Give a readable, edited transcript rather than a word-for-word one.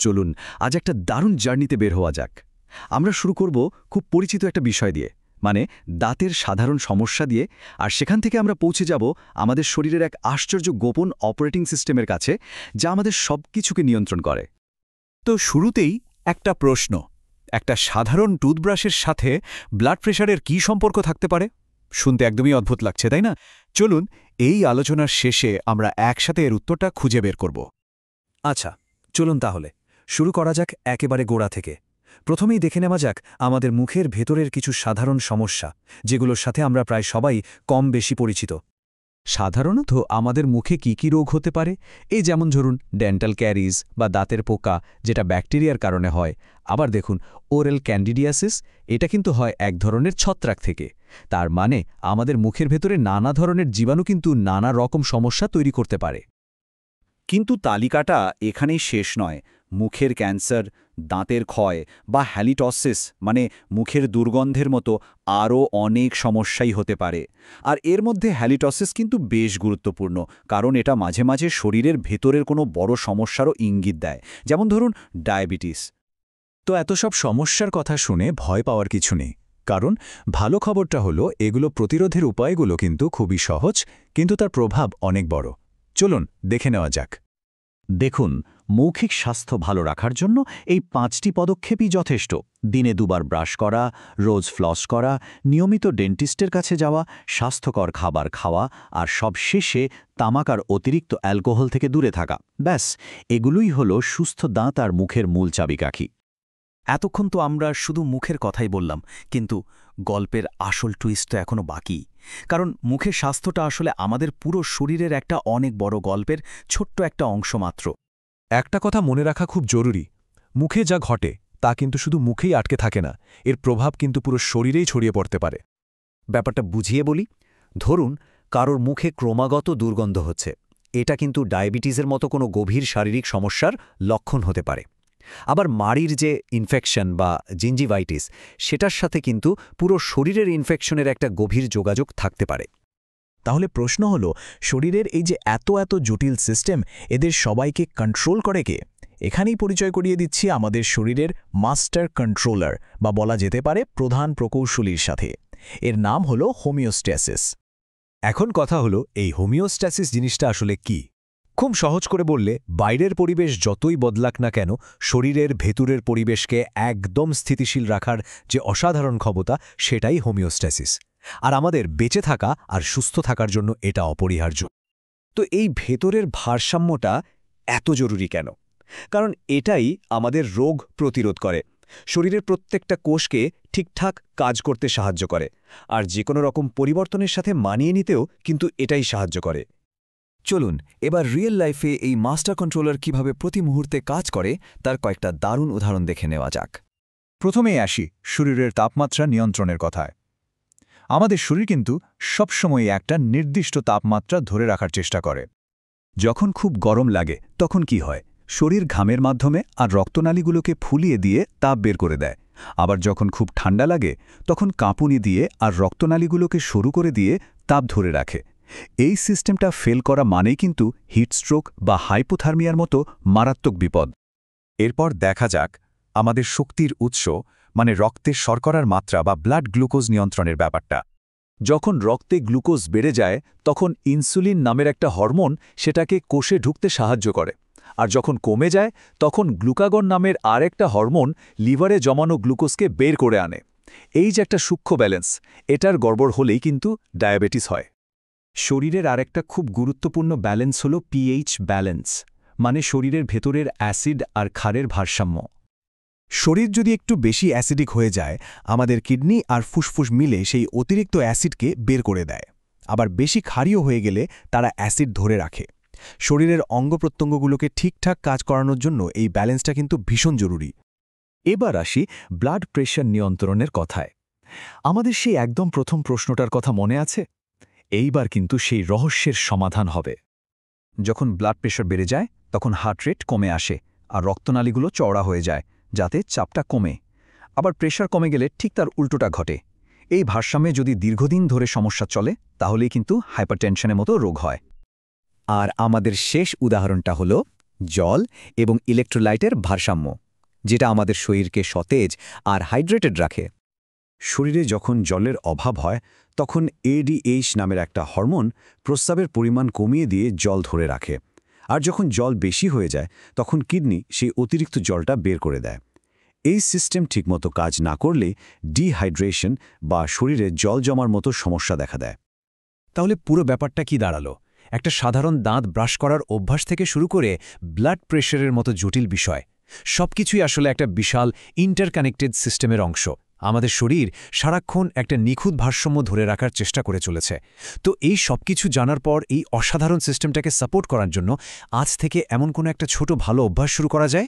চলুন আজ একটা দারুণ জার্নিতে বের হওয়া যাক। আমরা শুরু করব খুব পরিচিত একটা বিষয় দিয়ে, মানে দাঁতের সাধারণ সমস্যা দিয়ে, আর সেখান থেকে আমরা পৌঁছে যাব আমাদের শরীরের এক আশ্চর্য গোপন অপারেটিং সিস্টেমের কাছে, যা আমাদের সব কিছুকে নিয়ন্ত্রণ করে। তো শুরুতেই একটা প্রশ্ন, একটা সাধারণ টুথব্রাশের সাথে ব্লাড প্রেশারের কী সম্পর্ক থাকতে পারে? শুনতে একদমই অদ্ভুত লাগছে, তাই না? চলুন এই আলোচনার শেষে আমরা একসাথে এর উত্তরটা খুঁজে বের করব। আচ্ছা, চলুন তাহলে শুরু করা যাক একেবারে গোড়া থেকে। প্রথমেই দেখে নেওয়া যাক আমাদের মুখের ভেতরের কিছু সাধারণ সমস্যা, যেগুলোর সাথে আমরা প্রায় সবাই কম বেশি পরিচিত। সাধারণত আমাদের মুখে কি কি রোগ হতে পারে? এই যেমন ধরুন ডেন্টাল ক্যারিজ বা দাঁতের পোকা, যেটা ব্যাকটেরিয়ার কারণে হয়। আবার দেখুন ওরাল ক্যান্ডিডিয়াসিস, এটা কিন্তু হয় এক ধরনের ছত্রাক থেকে। তার মানে আমাদের মুখের ভেতরে নানা ধরনের জীবাণু কিন্তু নানা রকম সমস্যা তৈরি করতে পারে। কিন্তু তালিকাটা এখানেই শেষ নয়। মুখের ক্যান্সার, দাঁতের ক্ষয় বা হ্যালিটসিস মানে মুখের দুর্গন্ধের মতো আরও অনেক সমস্যাই হতে পারে। আর এর মধ্যে হ্যালিটসিস কিন্তু বেশ গুরুত্বপূর্ণ, কারণ এটা মাঝে মাঝে শরীরের ভেতরের কোনো বড় সমস্যারও ইঙ্গিত দেয়, যেমন ধরুন ডায়াবেটিস। তো এত সব সমস্যার কথা শুনে ভয় পাওয়ার কিছু নেই, কারণ ভালো খবরটা হলো এগুলো প্রতিরোধের উপায়গুলো কিন্তু খুবই সহজ, কিন্তু তার প্রভাব অনেক বড়। চলুন দেখে নেওয়া যাক। দেখুন, মৌখিক স্বাস্থ্য ভালো রাখার জন্য এই 5টি পদক্ষেপই যথেষ্ট। দিনে 2বার ব্রাশ করা, রোজ ফ্লস করা, নিয়মিত ডেন্টিস্টের কাছে যাওয়া, স্বাস্থ্যকর খাবার খাওয়া, আর সবশেষে তামাক আর অতিরিক্ত অ্যালকোহল থেকে দূরে থাকা। ব্যাস, এগুলোই হলো সুস্থ দাঁত আর মুখের মূল চাবিকাঠি। এতক্ষণ তো আমরা শুধু মুখের কথাই বললাম, কিন্তু গল্পের আসল টুইস্ট তো এখনও বাকি। কারণ মুখের স্বাস্থ্যটা আসলে আমাদের পুরো শরীরের একটা অনেক বড় গল্পের ছোট্ট একটা অংশ মাত্র। একটা কথা মনে রাখা খুব জরুরি, মুখে যা ঘটে তা কিন্তু শুধু মুখেই আটকে থাকে না, এর প্রভাব কিন্তু পুরো শরীরেই ছড়িয়ে পড়তে পারে। ব্যাপারটা বুঝিয়ে বলি। ধরুন কারোর মুখে ক্রমাগত দুর্গন্ধ হচ্ছে, এটা কিন্তু ডায়াবেটিসের মতো কোনো গভীর শারীরিক সমস্যার লক্ষণ হতে পারে। আবার মাড়ির যে ইনফেকশন বা জিঞ্জিভাইটিস, সেটার সাথে কিন্তু পুরো শরীরের ইনফেকশনের একটা গভীর যোগাযোগ থাকতে পারে। তাহলে প্রশ্ন হলো, শরীরের এই যে এত এত জটিল সিস্টেম, এদের সবাইকে কন্ট্রোল করে কে? এখানেই পরিচয় করিয়ে দিচ্ছি আমাদের শরীরের মাস্টার কন্ট্রোলার, বা বলা যেতে পারে প্রধান প্রকৌশলীর সাথে। এর নাম হলো হোমিওস্ট্যাসিস। এখন কথা হলো, এই হোমিওস্ট্যাসিস জিনিসটা আসলে কি? খুব সহজ করে বললে, বাইরের পরিবেশ যতই বদলাক না কেন, শরীরের ভেতরের পরিবেশকে একদম স্থিতিশীল রাখার যে অসাধারণ ক্ষমতা, সেটাই হোমিওস্ট্যাসিস। আর আমাদের বেঁচে থাকা আর সুস্থ থাকার জন্য এটা অপরিহার্য। তো এই ভেতরের ভারসাম্যটা এত জরুরি কেন? কারণ এটাই আমাদের রোগ প্রতিরোধ করে, শরীরের প্রত্যেকটা কোষকে ঠিকঠাক কাজ করতে সাহায্য করে, আর যে কোনো রকম পরিবর্তনের সাথে মানিয়ে নিতেও কিন্তু এটাই সাহায্য করে। চলুন এবার রিয়েল লাইফে এই মাস্টার কন্ট্রোলার কিভাবে প্রতি মুহূর্তে কাজ করে তার কয়েকটা দারুণ উদাহরণ দেখে নেওয়া যাক। প্রথমেই আসি শরীরের তাপমাত্রা নিয়ন্ত্রণের কথায়। আমাদের শরীর কিন্তু সবসময় একটা নির্দিষ্ট তাপমাত্রা ধরে রাখার চেষ্টা করে। যখন খুব গরম লাগে তখন কি হয়? শরীর ঘামের মাধ্যমে আর রক্তনালীগুলোকে ফুলিয়ে দিয়ে তাপ বের করে দেয়। আবার যখন খুব ঠান্ডা লাগে তখন কাঁপুনি দিয়ে আর রক্তনালীগুলোকে সরু করে দিয়ে তাপ ধরে রাখে। এই সিস্টেমটা ফেল করা মানেই কিন্তু হিটস্ট্রোক বা হাইপোথার্মিয়ার মতো মারাত্মক বিপদ। এরপর দেখা যাক আমাদের শক্তির উৎস, মানে রক্তের শর্করার মাত্রা বা ব্লাড গ্লুকোজ নিয়ন্ত্রণের ব্যাপারটা। যখন রক্তে গ্লুকোজ বেড়ে যায় তখন ইনসুলিন নামের একটা হরমোন সেটাকে কোষে ঢুকতে সাহায্য করে, আর যখন কমে যায় তখন গ্লুকাগন নামের আরেকটা হরমোন লিভারে জমানো গ্লুকোজকে বের করে আনে। এই যে একটা সূক্ষ্ম ব্যালেন্স, এটার গড়বড় হলেই কিন্তু ডায়াবেটিস হয়। শরীরের আরেকটা খুব গুরুত্বপূর্ণ ব্যালেন্স হলো পিএইচ ব্যালেন্স, মানে শরীরের ভেতরের অ্যাসিড আর ক্ষারের ভারসাম্য। শরীর যদি একটু বেশি অ্যাসিডিক হয়ে যায়, আমাদের কিডনি আর ফুসফুস মিলে সেই অতিরিক্ত অ্যাসিডকে বের করে দেয়। আবার বেশি ক্ষারীয় হয়ে গেলে তারা অ্যাসিড ধরে রাখে। শরীরের অঙ্গপ্রত্যঙ্গগুলোকে ঠিকঠাক কাজ করানোর জন্য এই ব্যালেন্সটা কিন্তু ভীষণ জরুরি। এবার আসি ব্লাড প্রেশার নিয়ন্ত্রণের কথায়। আমাদের সেই একদম প্রথম প্রশ্নটার কথা মনে আছে? এইবার কিন্তু সেই রহস্যের সমাধান হবে। যখন ব্লাড প্রেশার বেড়ে যায় তখন হার্ট রেট কমে আসে আর রক্তনালীগুলো চওড়া হয়ে যায়, যাতে চাপটা কমে। আবার প্রেশার কমে গেলে ঠিক তার উল্টোটা ঘটে। এই ভারসাম্যে যদি দীর্ঘদিন ধরে সমস্যা চলে তাহলেই কিন্তু হাইপারটেনশনের মতো রোগ হয়। আর আমাদের শেষ উদাহরণটা হলো জল এবং ইলেকট্রোলাইটের ভারসাম্য, যেটা আমাদের শরীরকে সতেজ আর হাইড্রেটেড রাখে। শরীরে যখন জলের অভাব হয় তখন ADH নামের একটা হরমোন প্রস্রাবের পরিমাণ কমিয়ে দিয়ে জল ধরে রাখে, আর যখন জল বেশি হয়ে যায় তখন কিডনি সেই অতিরিক্ত জলটা বের করে দেয়। এই সিস্টেম ঠিকমতো কাজ না করলে ডিহাইড্রেশন বা শরীরে জল জমার মতো সমস্যা দেখা দেয়। তাহলে পুরো ব্যাপারটা কি দাঁড়ালো? একটা সাধারণ দাঁত ব্রাশ করার অভ্যাস থেকে শুরু করে ব্লাড প্রেশারের মতো জটিল বিষয়, সবকিছুই আসলে একটা বিশাল ইন্টারকানেক্টেড সিস্টেমের অংশ। আমাদের শরীর সারাক্ষণ একটা নিখুঁত ভারসাম্য ধরে রাখার চেষ্টা করে চলেছে। তো এই সবকিছু জানার পর এই অসাধারণ সিস্টেমটাকে সাপোর্ট করার জন্য আজ থেকে এমন কোনো একটা ছোট ভালো অভ্যাস শুরু করা যায়।